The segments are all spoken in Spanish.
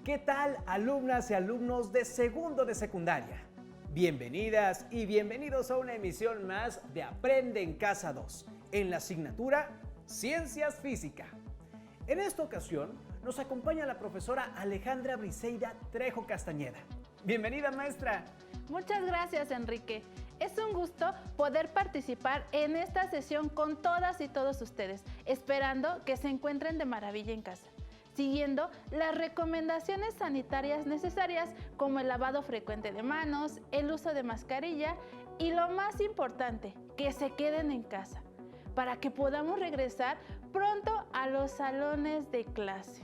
¿Qué tal, alumnas y alumnos de segundo de secundaria? Bienvenidas y bienvenidos a una emisión más de Aprende en Casa 2, en la asignatura Ciencias Física. En esta ocasión nos acompaña la profesora Alejandra Briseida Trejo Castañeda. Bienvenida, maestra. Muchas gracias, Enrique. Es un gusto poder participar en esta sesión con todas y todos ustedes, esperando que se encuentren de maravilla en casa, siguiendo las recomendaciones sanitarias necesarias como el lavado frecuente de manos, el uso de mascarilla y lo más importante, que se queden en casa, para que podamos regresar pronto a los salones de clase.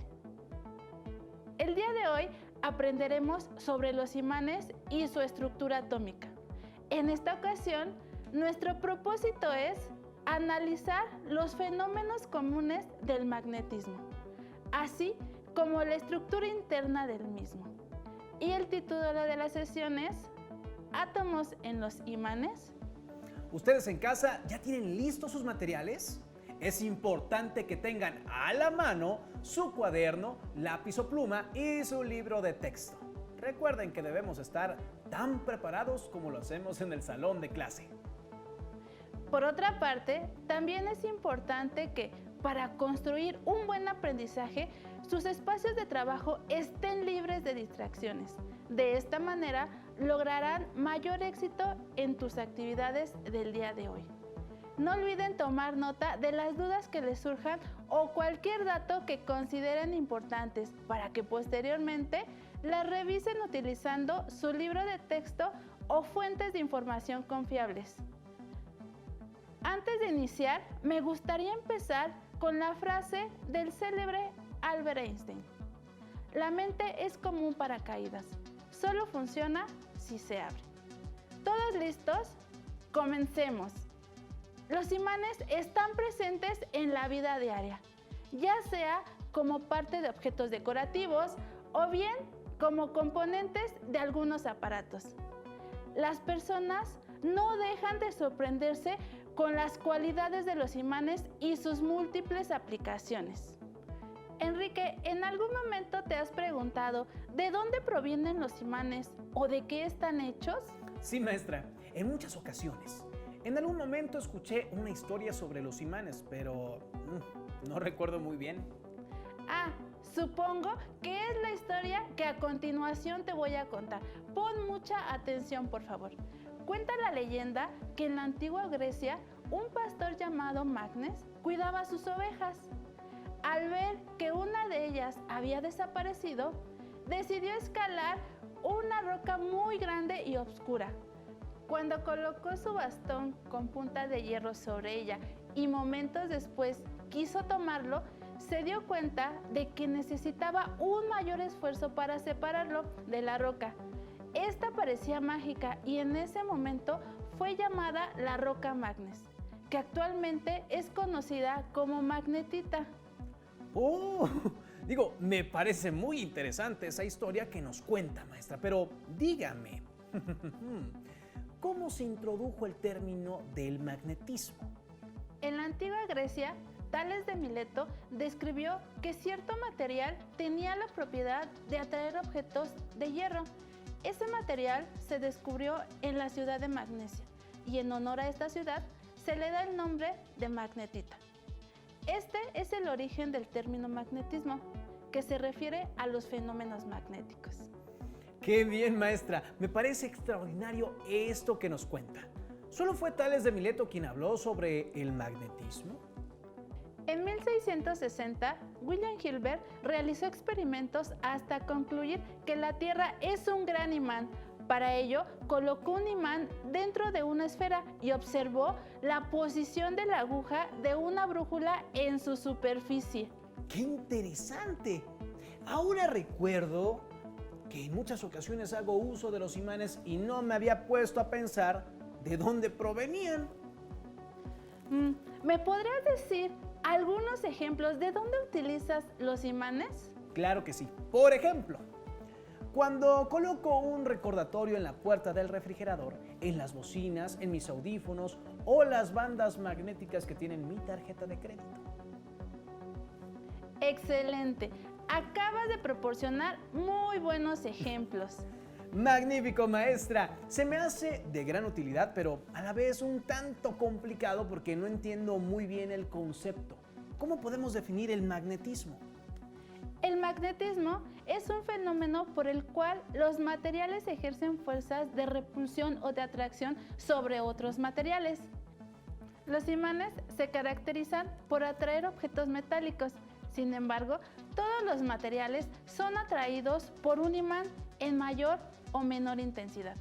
El día de hoy aprenderemos sobre los imanes y su estructura atómica. En esta ocasión, nuestro propósito es analizar los fenómenos comunes del magnetismo, así como la estructura interna del mismo. Y el título de la sesión es ¿Átomos en los imanes? ¿Ustedes en casa ya tienen listos sus materiales? Es importante que tengan a la mano su cuaderno, lápiz o pluma y su libro de texto. Recuerden que debemos estar tan preparados como lo hacemos en el salón de clase. Por otra parte, también es importante que para construir un buen aprendizaje, sus espacios de trabajo estén libres de distracciones. De esta manera, lograrán mayor éxito en tus actividades del día de hoy. No olviden tomar nota de las dudas que les surjan o cualquier dato que consideren importantes para que posteriormente las revisen utilizando su libro de texto o fuentes de información confiables. Antes de iniciar, me gustaría empezar con la frase del célebre Albert Einstein. La mente es como un paracaídas, solo funciona si se abre. ¿Todos listos? Comencemos. Los imanes están presentes en la vida diaria, ya sea como parte de objetos decorativos o bien como componentes de algunos aparatos. Las personas no dejan de sorprenderse con las cualidades de los imanes y sus múltiples aplicaciones. Enrique, ¿en algún momento te has preguntado de dónde provienen los imanes o de qué están hechos? Sí, maestra, en muchas ocasiones. En algún momento escuché una historia sobre los imanes, pero no recuerdo muy bien. Supongo que es la historia que a continuación te voy a contar. Pon mucha atención, por favor. Cuenta la leyenda que en la antigua Grecia, un pastor llamado Magnes cuidaba sus ovejas. Al ver que una de ellas había desaparecido, decidió escalar una roca muy grande y oscura. Cuando colocó su bastón con punta de hierro sobre ella y momentos después quiso tomarlo, se dio cuenta de que necesitaba un mayor esfuerzo para separarlo de la roca. Esta parecía mágica y en ese momento fue llamada la roca Magnes, que actualmente es conocida como magnetita. Me parece muy interesante esa historia que nos cuenta, maestra, pero dígame, ¿cómo se introdujo el término del magnetismo? En la antigua Grecia, Tales de Mileto describió que cierto material tenía la propiedad de atraer objetos de hierro. Ese material se descubrió en la ciudad de Magnesia y en honor a esta ciudad se le da el nombre de magnetita. Este es el origen del término magnetismo, que se refiere a los fenómenos magnéticos. ¡Qué bien, maestra! Me parece extraordinario esto que nos cuenta. ¿Solo fue Tales de Mileto quien habló sobre el magnetismo? En 1660, William Hilbert realizó experimentos hasta concluir que la Tierra es un gran imán. Para ello, colocó un imán dentro de una esfera y observó la posición de la aguja de una brújula en su superficie. ¡Qué interesante! Ahora recuerdo que en muchas ocasiones hago uso de los imanes y no me había puesto a pensar de dónde provenían. ¿Me podrías decir algunos ejemplos de dónde utilizas los imanes? Claro que sí. Por ejemplo, cuando coloco un recordatorio en la puerta del refrigerador, en las bocinas, en mis audífonos o las bandas magnéticas que tienen mi tarjeta de crédito. Excelente. acabas de proporcionar muy buenos ejemplos. Magnífico, maestra. Se me hace de gran utilidad, pero a la vez un tanto complicado porque no entiendo muy bien el concepto. ¿Cómo podemos definir el magnetismo? El magnetismo es un fenómeno por el cual los materiales ejercen fuerzas de repulsión o de atracción sobre otros materiales. Los imanes se caracterizan por atraer objetos metálicos. Sin embargo, todos los materiales son atraídos por un imán en mayor o menor intensidad.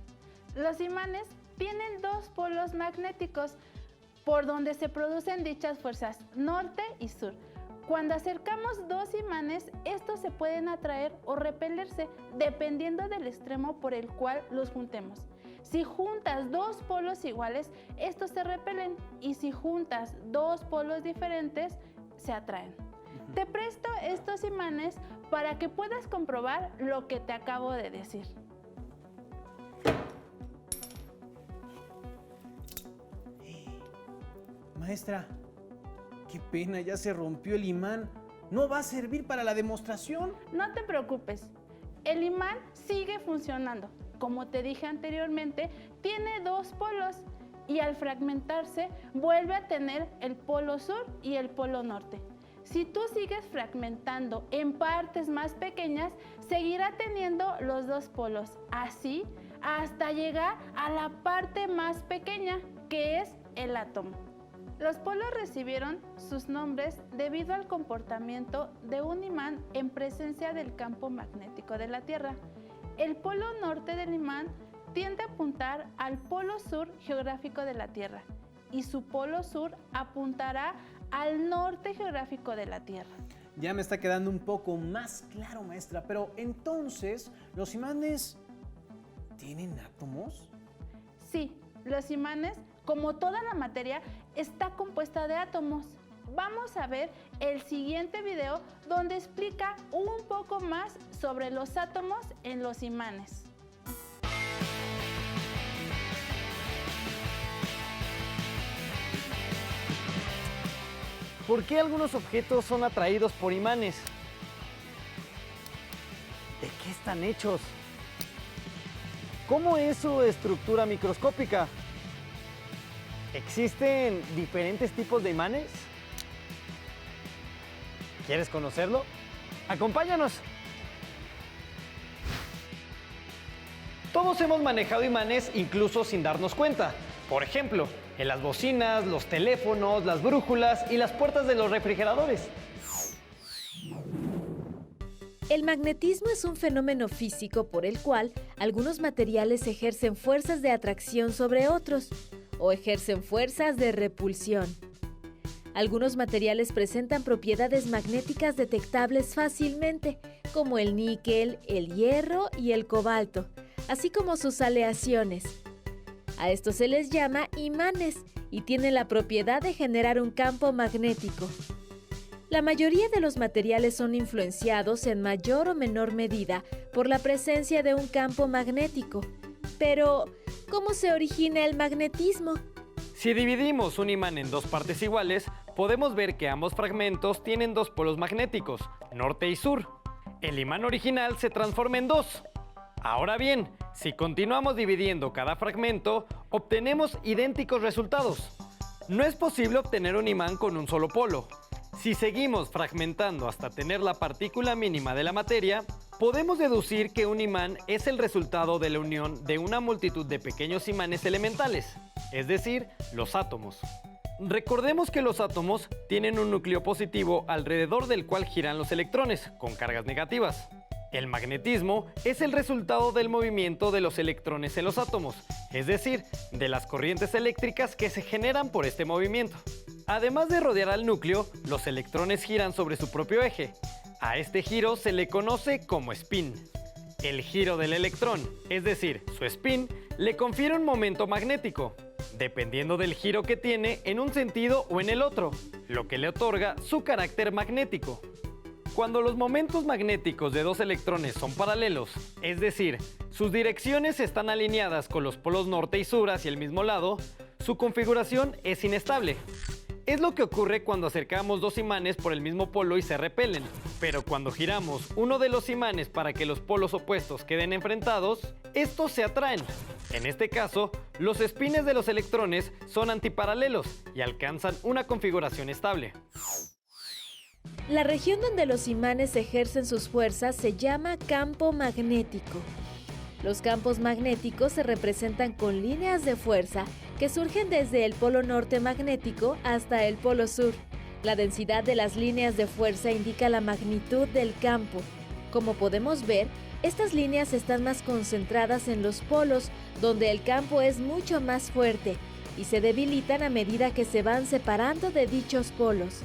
Los imanes tienen dos polos magnéticos por donde se producen dichas fuerzas, norte y sur. Cuando acercamos dos imanes, estos se pueden atraer o repelerse dependiendo del extremo por el cual los juntemos. Si juntas dos polos iguales, estos se repelen, y si juntas dos polos diferentes, se atraen. Te presto estos imanes para que puedas comprobar lo que te acabo de decir. Maestra, qué pena, ya se rompió el imán. ¿No va a servir para la demostración? No te preocupes, el imán sigue funcionando. Como te dije anteriormente, tiene dos polos y al fragmentarse vuelve a tener el polo sur y el polo norte. Si tú sigues fragmentando en partes más pequeñas, seguirá teniendo los dos polos, así hasta llegar a la parte más pequeña, que es el átomo. Los polos recibieron sus nombres debido al comportamiento de un imán en presencia del campo magnético de la Tierra. El polo norte del imán tiende a apuntar al polo sur geográfico de la Tierra y su polo sur apuntará al norte geográfico de la Tierra. Ya me está quedando un poco más claro, maestra, pero entonces, ¿los imanes tienen átomos? Sí, los imanes, como toda la materia, está compuesta de átomos. Vamos a ver el siguiente video donde explica un poco más sobre los átomos en los imanes. ¿Por qué algunos objetos son atraídos por imanes? ¿De qué están hechos? ¿Cómo es su estructura microscópica? ¿Existen diferentes tipos de imanes? ¿Quieres conocerlo? ¡Acompáñanos! Todos hemos manejado imanes incluso sin darnos cuenta. Por ejemplo, en las bocinas, los teléfonos, las brújulas y las puertas de los refrigeradores. El magnetismo es un fenómeno físico por el cual algunos materiales ejercen fuerzas de atracción sobre otros o ejercen fuerzas de repulsión. Algunos materiales presentan propiedades magnéticas detectables fácilmente, como el níquel, el hierro y el cobalto, así como sus aleaciones. A estos se les llama imanes y tienen la propiedad de generar un campo magnético. La mayoría de los materiales son influenciados en mayor o menor medida por la presencia de un campo magnético. Pero, ¿cómo se origina el magnetismo? Si dividimos un imán en dos partes iguales, podemos ver que ambos fragmentos tienen dos polos magnéticos, norte y sur. El imán original se transforma en dos. Ahora bien, si continuamos dividiendo cada fragmento, obtenemos idénticos resultados. No es posible obtener un imán con un solo polo. Si seguimos fragmentando hasta tener la partícula mínima de la materia, podemos deducir que un imán es el resultado de la unión de una multitud de pequeños imanes elementales, es decir, los átomos. Recordemos que los átomos tienen un núcleo positivo alrededor del cual giran los electrones, con cargas negativas. El magnetismo es el resultado del movimiento de los electrones en los átomos, es decir, de las corrientes eléctricas que se generan por este movimiento. Además de rodear al núcleo, los electrones giran sobre su propio eje. A este giro se le conoce como spin. El giro del electrón, es decir, su spin, le confiere un momento magnético, dependiendo del giro que tiene en un sentido o en el otro, lo que le otorga su carácter magnético. Cuando los momentos magnéticos de dos electrones son paralelos, es decir, sus direcciones están alineadas con los polos norte y sur hacia el mismo lado, su configuración es inestable. Es lo que ocurre cuando acercamos dos imanes por el mismo polo y se repelen. Pero cuando giramos uno de los imanes para que los polos opuestos queden enfrentados, estos se atraen. En este caso, los espines de los electrones son antiparalelos y alcanzan una configuración estable. La región donde los imanes ejercen sus fuerzas se llama campo magnético. Los campos magnéticos se representan con líneas de fuerza que surgen desde el polo norte magnético hasta el polo sur. La densidad de las líneas de fuerza indica la magnitud del campo. Como podemos ver, estas líneas están más concentradas en los polos, donde el campo es mucho más fuerte, y se debilitan a medida que se van separando de dichos polos.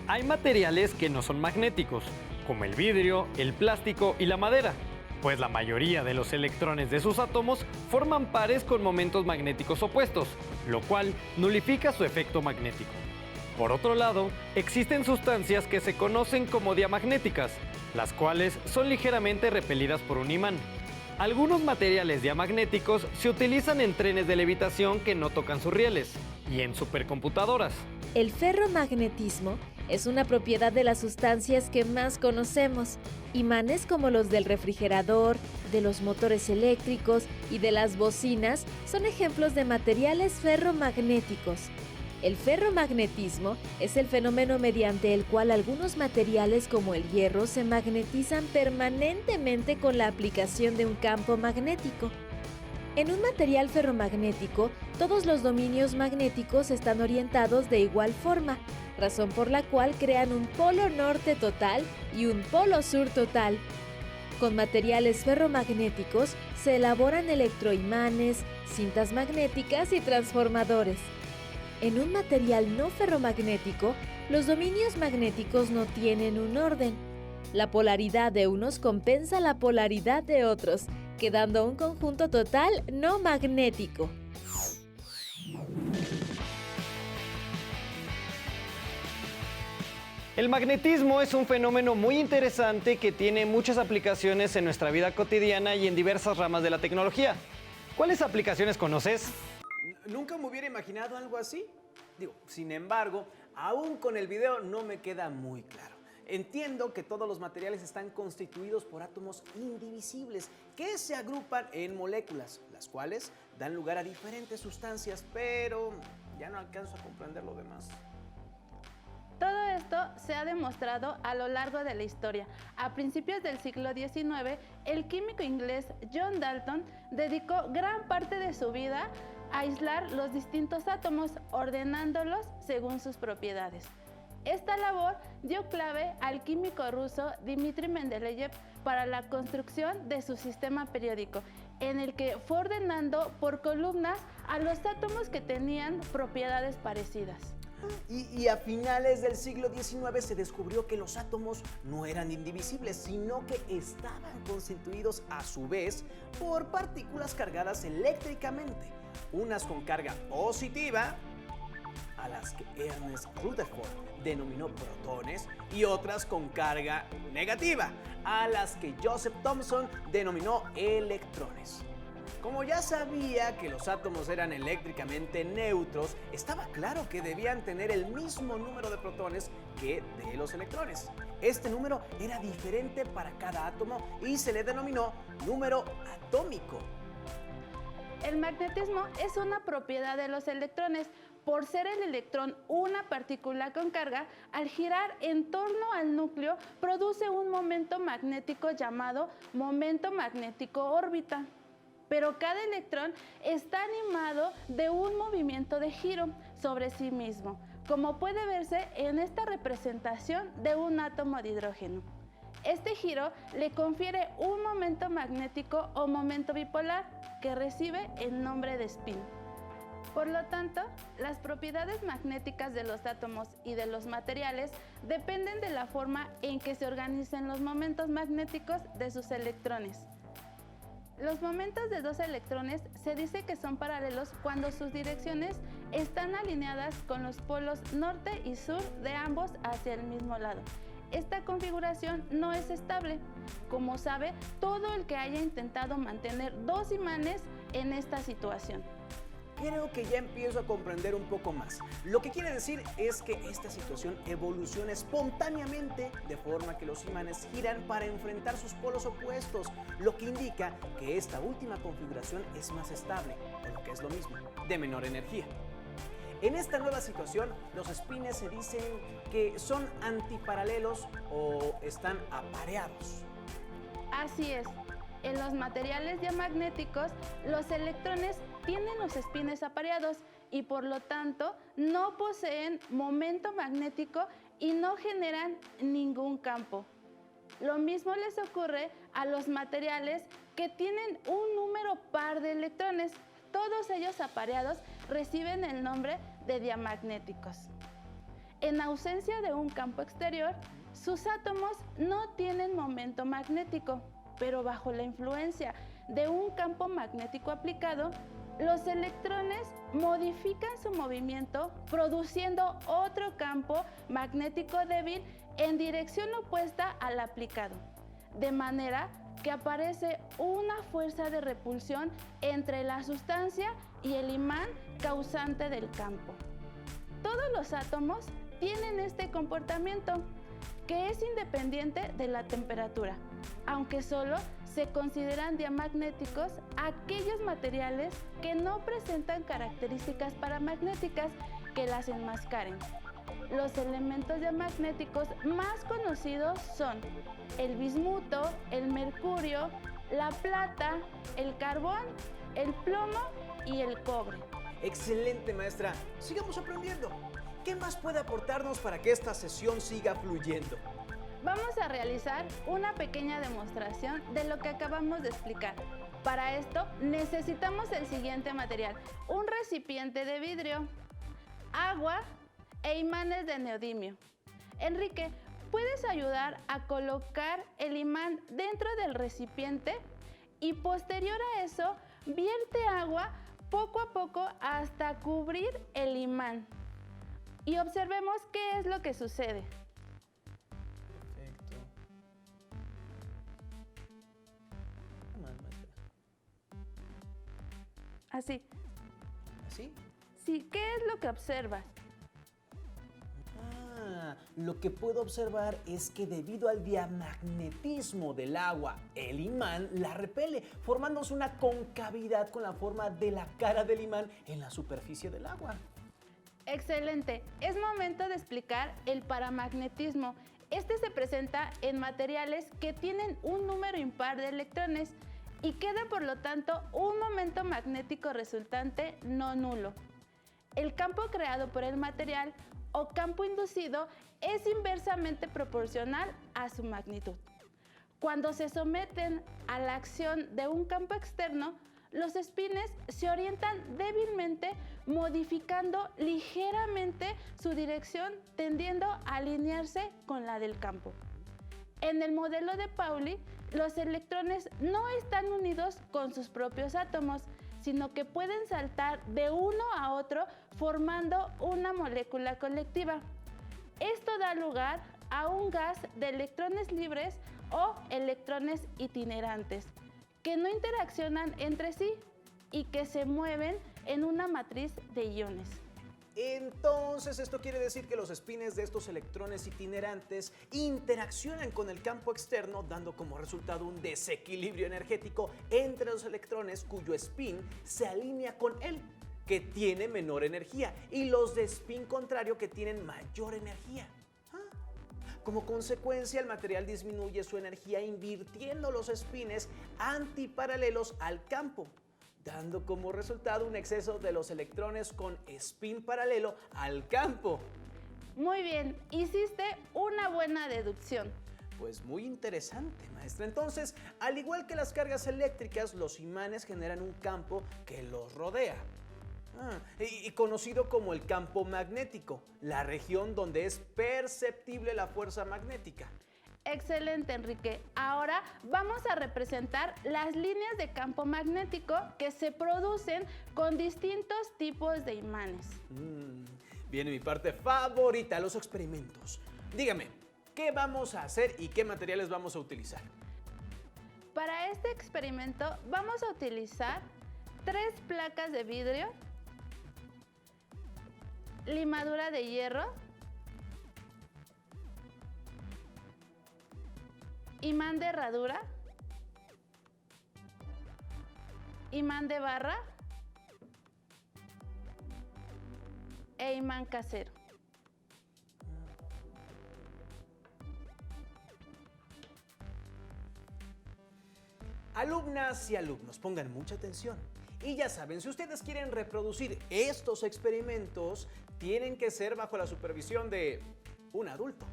Hay materiales que no son magnéticos, como el vidrio, el plástico y la madera, pues la mayoría de los electrones de sus átomos forman pares con momentos magnéticos opuestos, lo cual nulifica su efecto magnético. Por otro lado, existen sustancias que se conocen como diamagnéticas, las cuales son ligeramente repelidas por un imán. Algunos materiales diamagnéticos se utilizan en trenes de levitación que no tocan sus rieles y en supercomputadoras. El ferromagnetismo es una propiedad de las sustancias que más conocemos. Imanes como los del refrigerador, de los motores eléctricos y de las bocinas son ejemplos de materiales ferromagnéticos. El ferromagnetismo es el fenómeno mediante el cual algunos materiales como el hierro se magnetizan permanentemente con la aplicación de un campo magnético. En un material ferromagnético, todos los dominios magnéticos están orientados de igual forma, razón por la cual crean un polo norte total y un polo sur total. Con materiales ferromagnéticos se elaboran electroimanes, cintas magnéticas y transformadores. En un material no ferromagnético, los dominios magnéticos no tienen un orden. La polaridad de unos compensa la polaridad de otros, quedando un conjunto total no magnético. El magnetismo es un fenómeno muy interesante que tiene muchas aplicaciones en nuestra vida cotidiana y en diversas ramas de la tecnología. ¿Cuáles aplicaciones conoces? Nunca me hubiera imaginado algo así. Sin embargo, aún con el video no me queda muy claro. Entiendo que todos los materiales están constituidos por átomos indivisibles que se agrupan en moléculas, las cuales dan lugar a diferentes sustancias, pero ya no alcanzo a comprender lo demás. Todo esto se ha demostrado a lo largo de la historia. A principios del siglo XIX, el químico inglés John Dalton dedicó gran parte de su vida a aislar los distintos átomos, ordenándolos según sus propiedades. Esta labor dio clave al químico ruso Dmitri Mendeleev para la construcción de su sistema periódico, en el que fue ordenando por columnas a los átomos que tenían propiedades parecidas. Y a finales del siglo XIX se descubrió que los átomos no eran indivisibles, sino que estaban constituidos a su vez por partículas cargadas eléctricamente, unas con carga positiva, a las que Ernest Rutherford denominó protones, y otras con carga negativa, a las que Joseph Thomson denominó electrones. Como ya sabía que los átomos eran eléctricamente neutros, estaba claro que debían tener el mismo número de protones que de los electrones. Este número era diferente para cada átomo y se le denominó número atómico. El magnetismo es una propiedad de los electrones. Por ser el electrón una partícula con carga, al girar en torno al núcleo produce un momento magnético llamado momento magnético órbita. Pero cada electrón está animado de un movimiento de giro sobre sí mismo, como puede verse en esta representación de un átomo de hidrógeno. Este giro le confiere un momento magnético o momento bipolar que recibe el nombre de spin. Por lo tanto, las propiedades magnéticas de los átomos y de los materiales dependen de la forma en que se organicen los momentos magnéticos de sus electrones. Los momentos de dos electrones se dice que son paralelos cuando sus direcciones están alineadas con los polos norte y sur de ambos hacia el mismo lado. Esta configuración no es estable, como sabe todo el que haya intentado mantener dos imanes en esta situación. creo que ya empiezo a comprender un poco más. Lo que quiere decir es que esta situación evoluciona espontáneamente, de forma que los imanes giran para enfrentar sus polos opuestos, lo que indica que esta última configuración es más estable, o lo que es lo mismo, de menor energía. En esta nueva situación, los espines se dicen que son antiparalelos o están apareados. Así es. En los materiales diamagnéticos, los electrones tienen los espines apareados y por lo tanto no poseen momento magnético y no generan ningún campo. Lo mismo les ocurre a los materiales que tienen un número par de electrones. Todos ellos apareados reciben el nombre de diamagnéticos. En ausencia de un campo exterior, sus átomos no tienen momento magnético, pero bajo la influencia de un campo magnético aplicado, los electrones modifican su movimiento produciendo otro campo magnético débil en dirección opuesta al aplicado, de manera que aparece una fuerza de repulsión entre la sustancia y el imán causante del campo. Todos los átomos tienen este comportamiento, que es independiente de la temperatura, aunque solo se consideran diamagnéticos aquellos materiales que no presentan características paramagnéticas que las enmascaren. Los elementos diamagnéticos más conocidos son el bismuto, el mercurio, la plata, el carbón, el plomo y el cobre. Excelente, maestra. Sigamos aprendiendo. ¿Qué más puede aportarnos para que esta sesión siga fluyendo? Vamos a realizar una pequeña demostración de lo que acabamos de explicar. Para esto necesitamos el siguiente material: un recipiente de vidrio, agua e imanes de neodimio. Enrique, ¿puedes ayudar a colocar el imán dentro del recipiente? Y posterior a eso, vierte agua poco a poco hasta cubrir el imán. Y observemos qué es lo que sucede. Perfecto. Más, maestra. Así. ¿Así? Sí, ¿qué es lo que observas? Lo que puedo observar es que debido al diamagnetismo del agua, el imán la repele, formándose una concavidad con la forma de la cara del imán en la superficie del agua. Excelente. Es momento de explicar el paramagnetismo. Este se presenta en materiales que tienen un número impar de electrones y queda por lo tanto un momento magnético resultante no nulo. El campo creado por el material o campo inducido es inversamente proporcional a su magnitud. Cuando se someten a la acción de un campo externo, los espines se orientan débilmente, modificando ligeramente su dirección, tendiendo a alinearse con la del campo. En el modelo de Pauli, los electrones no están unidos con sus propios átomos, sino que pueden saltar de uno a otro formando una molécula colectiva. Esto da lugar a un gas de electrones libres o electrones itinerantes, que no interaccionan entre sí y que se mueven en una matriz de iones. Entonces, esto quiere decir que los espines de estos electrones itinerantes interaccionan con el campo externo, dando como resultado un desequilibrio energético entre los electrones cuyo spin se alinea con él, que tiene menor energía, y los de spin contrario que tienen mayor energía. Como consecuencia, el material disminuye su energía invirtiendo los espines antiparalelos al campo, dando como resultado un exceso de los electrones con spin paralelo al campo. Muy bien, hiciste una buena deducción. Pues muy interesante, maestra. Entonces, al igual que las cargas eléctricas, los imanes generan un campo que los rodea. Y conocido como el campo magnético, la región donde es perceptible la fuerza magnética. Excelente, Enrique. Ahora vamos a representar las líneas de campo magnético que se producen con distintos tipos de imanes. Viene mi parte favorita, los experimentos. Dígame, ¿qué vamos a hacer y qué materiales vamos a utilizar? Para este experimento vamos a utilizar 3 placas de vidrio, limadura de hierro, imán de herradura, imán de barra e imán casero. Alumnas y alumnos, pongan mucha atención. Y ya saben, si ustedes quieren reproducir estos experimentos, tienen que ser bajo la supervisión de un adulto.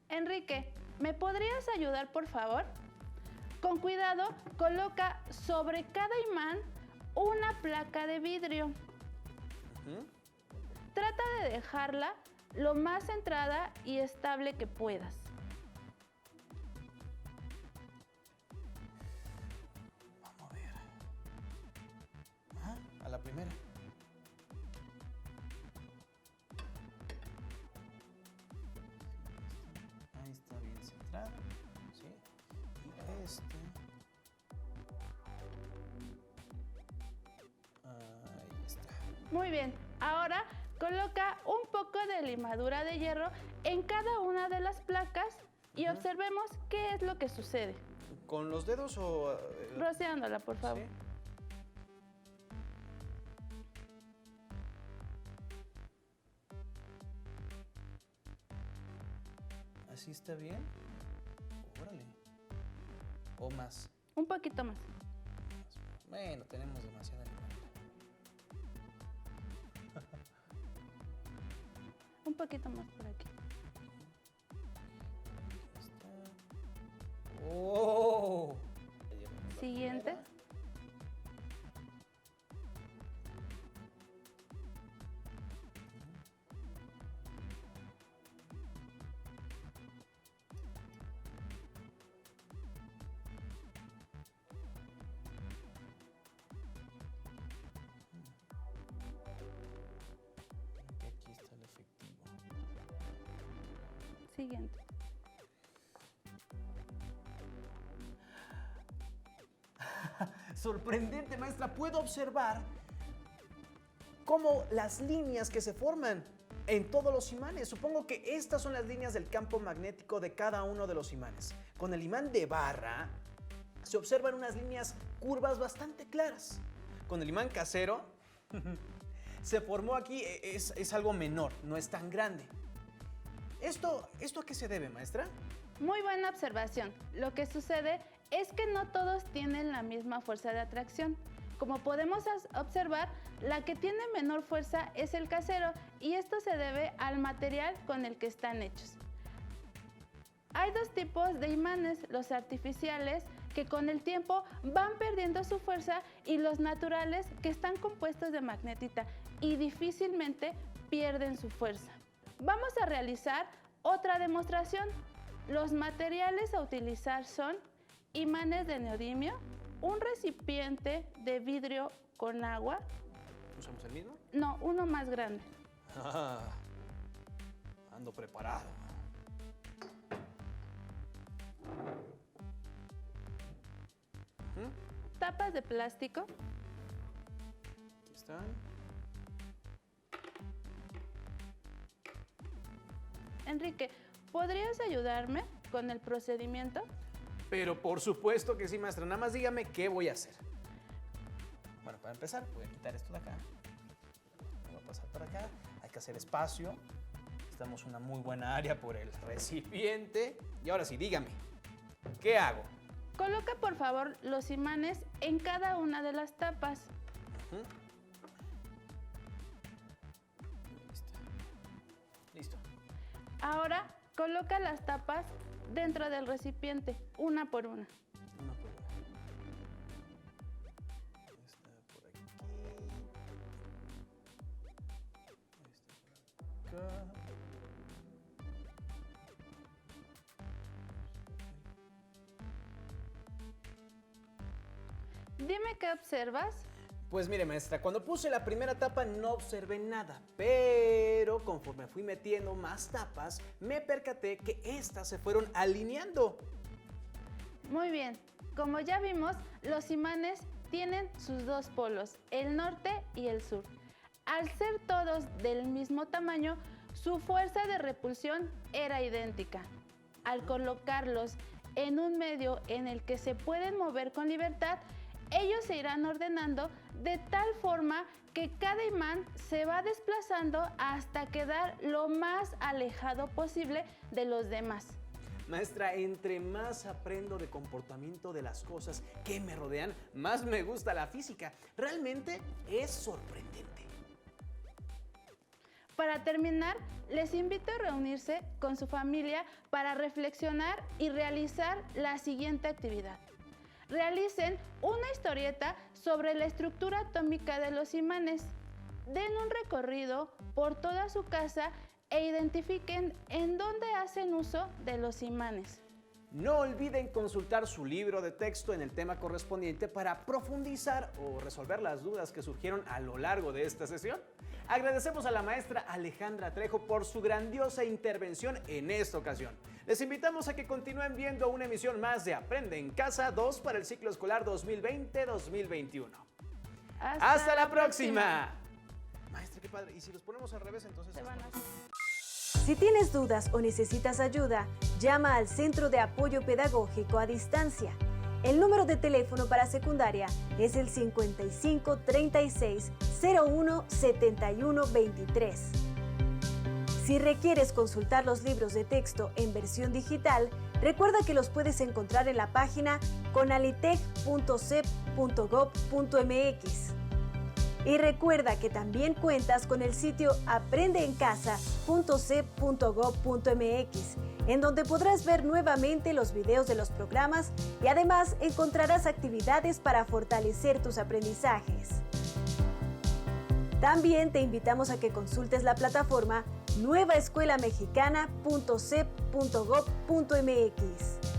Enrique, ¿me podrías ayudar, por favor? Con cuidado, coloca sobre cada imán una placa de vidrio. Trata de dejarla lo más centrada y estable que puedas. Vamos a ver. Ajá, a la primera. Ahí está bien centrado. Sí. Y este. Ahí está. Muy bien, ahora coloca un poco de limadura de hierro en cada una de las placas y observemos qué es lo que sucede. ¿Con los dedos o...? Rociándola, por favor. Sí. ¿Así está bien? Órale. ¿O más? Un poquito más. Bueno, tenemos demasiada limadura. Un poquito más por aquí. ¡Oh! Siguiente. Aquí está el efectivo. Siguiente. Sorprendente, maestra. Puedo observar cómo las líneas que se forman en todos los imanes. Supongo que estas son las líneas del campo magnético de cada uno de los imanes. Con el imán de barra se observan unas líneas curvas bastante claras. Con el imán casero se formó aquí, es algo menor, no es tan grande. ¿Esto a qué se debe, maestra? Muy buena observación. Lo que sucede es que no todos tienen la misma fuerza de atracción. Como podemos observar, la que tiene menor fuerza es el casero y esto se debe al material con el que están hechos. Hay dos tipos de imanes, los artificiales, que con el tiempo van perdiendo su fuerza, y los naturales, que están compuestos de magnetita y difícilmente pierden su fuerza. Vamos a realizar otra demostración. Los materiales a utilizar son imanes de neodimio, un recipiente de vidrio con agua. ¿Usamos el mismo? No, uno más grande. Ando preparado. Tapas de plástico. Aquí están. Enrique, ¿podrías ayudarme con el procedimiento? Pero por supuesto que sí, maestra. Nada más dígame qué voy a hacer. Bueno, para empezar, voy a quitar esto de acá. Voy a pasar para acá. Hay que hacer espacio. Estamos en una muy buena área por el recipiente. Y ahora sí, dígame, ¿qué hago? Coloca, por favor, los imanes en cada una de las tapas. Listo. Ahora, coloca las tapas dentro del recipiente, una por una. Una por una. Está por aquí. Está por acá. Dime qué observas. Pues mire, maestra, cuando puse la primera tapa no observé nada, pero conforme fui metiendo más tapas, me percaté que estas se fueron alineando. Muy bien, como ya vimos, los imanes tienen sus dos polos, el norte y el sur. Al ser todos del mismo tamaño, su fuerza de repulsión era idéntica. Al colocarlos en un medio en el que se pueden mover con libertad, ellos se irán ordenando de tal forma que cada imán se va desplazando hasta quedar lo más alejado posible de los demás. Maestra, entre más aprendo de comportamiento de las cosas que me rodean, más me gusta la física. Realmente es sorprendente. Para terminar, les invito a reunirse con su familia para reflexionar y realizar la siguiente actividad. Realicen una historieta sobre la estructura atómica de los imanes. Den un recorrido por toda su casa e identifiquen en dónde hacen uso de los imanes. No olviden consultar su libro de texto en el tema correspondiente para profundizar o resolver las dudas que surgieron a lo largo de esta sesión. Agradecemos a la maestra Alejandra Trejo por su grandiosa intervención en esta ocasión. Les invitamos a que continúen viendo una emisión más de Aprende en Casa 2 para el ciclo escolar 2020-2021. ¡Hasta la próxima! Maestra, qué padre. ¿Y si los ponemos al revés, entonces? Se van a... Si tienes dudas o necesitas ayuda, llama al Centro de Apoyo Pedagógico a Distancia. El número de teléfono para secundaria es el 55 36 01 71 23. Si requieres consultar los libros de texto en versión digital, recuerda que los puedes encontrar en la página conalitec.cep.gov.mx. Y recuerda que también cuentas con el sitio aprendeencasa.cep.gov.mx, en donde podrás ver nuevamente los videos de los programas y además encontrarás actividades para fortalecer tus aprendizajes. También te invitamos a que consultes la plataforma nuevaescuelamexicana.cep.gov.mx.